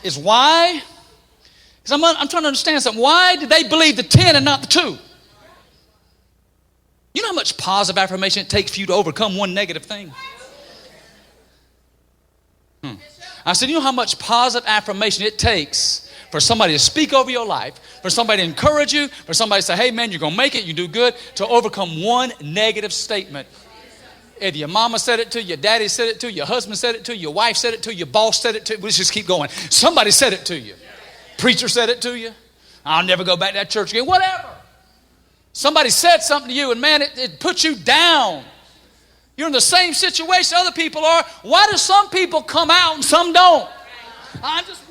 is why? Because I'm trying to understand something. Why did they believe the 10 and not the 2? You know how much positive affirmation it takes for you to overcome one negative thing? I said, you know how much positive affirmation it takes for somebody to speak over your life, for somebody to encourage you, for somebody to say, hey man, you're going to make it, you do good, to overcome one negative statement. If your mama said it to you, your daddy said it to you, your husband said it to you, your wife said it to you, your boss said it to you, let's just keep going. Somebody said it to you. Preacher said it to you. I'll never go back to that church again, whatever. Somebody said something to you and man, it puts you down. You're in the same situation other people are. Why do some people come out and some don't? I'm just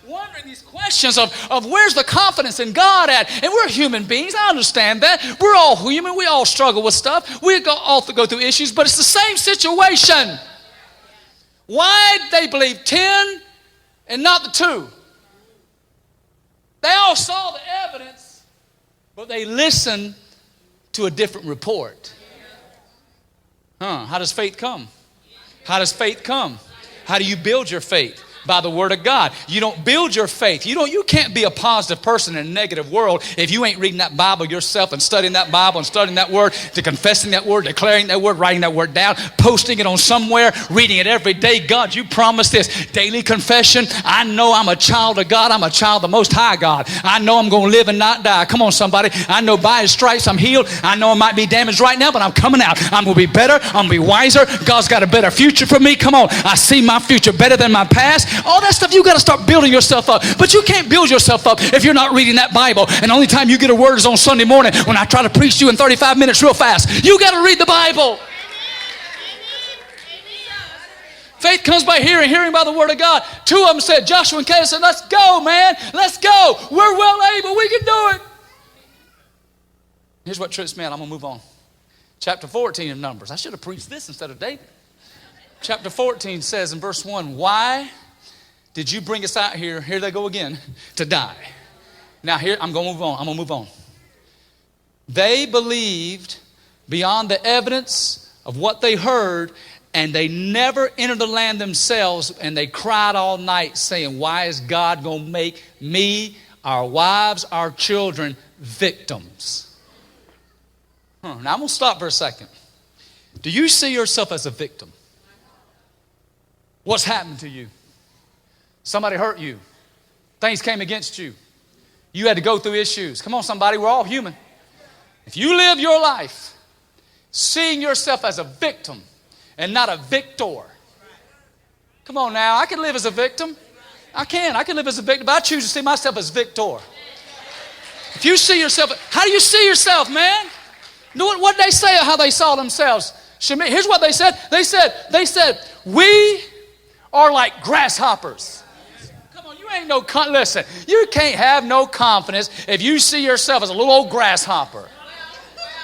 wondering these questions of where's the confidence in God at? And we're human beings. I understand that. We're all human. We all struggle with stuff. We all go through issues, but it's the same situation. Why did they believe 10 and not the 2? They all saw the evidence, but they listened to a different report. How does faith come? How does faith come? How do you build your faith? By the Word of God. You don't build your faith. You can't be a positive person in a negative world if you ain't reading that Bible yourself and studying that Bible and studying that Word, to confessing that Word, declaring that Word, writing that Word down, posting it on somewhere, reading it every day. God, you promised this. Daily confession. I know I'm a child of God. I'm a child of the Most High God. I know I'm going to live and not die. Come on, somebody. I know by His stripes I'm healed. I know I might be damaged right now, but I'm coming out. I'm going to be better. I'm going to be wiser. God's got a better future for me. Come on. I see my future better than my past. All that stuff, you got to start building yourself up. But you can't build yourself up if you're not reading that Bible. And the only time you get a word is on Sunday morning when I try to preach to you in 35 minutes real fast. You got to read the Bible. Faith comes by hearing, hearing by the Word of God. 2 of them said, Joshua and Caleb said, let's go, man. Let's go. We're well able. We can do it. Here's what trips me out. I'm going to move on. Chapter 14 of Numbers. I should have preached this instead of David. Chapter 14 says in verse 1, why did you bring us out here? Here they go again, to die. Now here, I'm going to move on. I'm going to move on. They believed beyond the evidence of what they heard, and they never entered the land themselves, and they cried all night saying, why is God going to make me, our wives, our children, victims? Now I'm going to stop for a second. Do you see yourself as a victim? What's happened to you? Somebody hurt you. Things came against you. You had to go through issues. Come on, somebody, we're all human. If you live your life seeing yourself as a victim and not a victor. Come on now, I can live as a victim. I can live as a victim, but I choose to see myself as victor. If you see yourself, how do you see yourself, man? What did they say how they saw themselves? Here's what they said. They said, we are like grasshoppers. Come on, you ain't no, listen, you can't have no confidence if you see yourself as a little old grasshopper.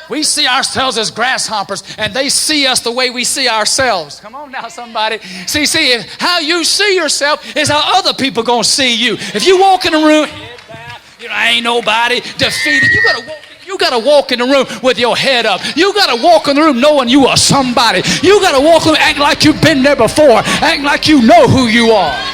We see ourselves as grasshoppers, and they see us the way we see ourselves. Come on now, somebody. See, how you see yourself is how other people going to see you. If you walk in the room, ain't nobody defeated. You got to walk in the room with your head up. You got to walk in the room knowing you are somebody. You got to walk in the room acting like you've been there before, acting like you know who you are.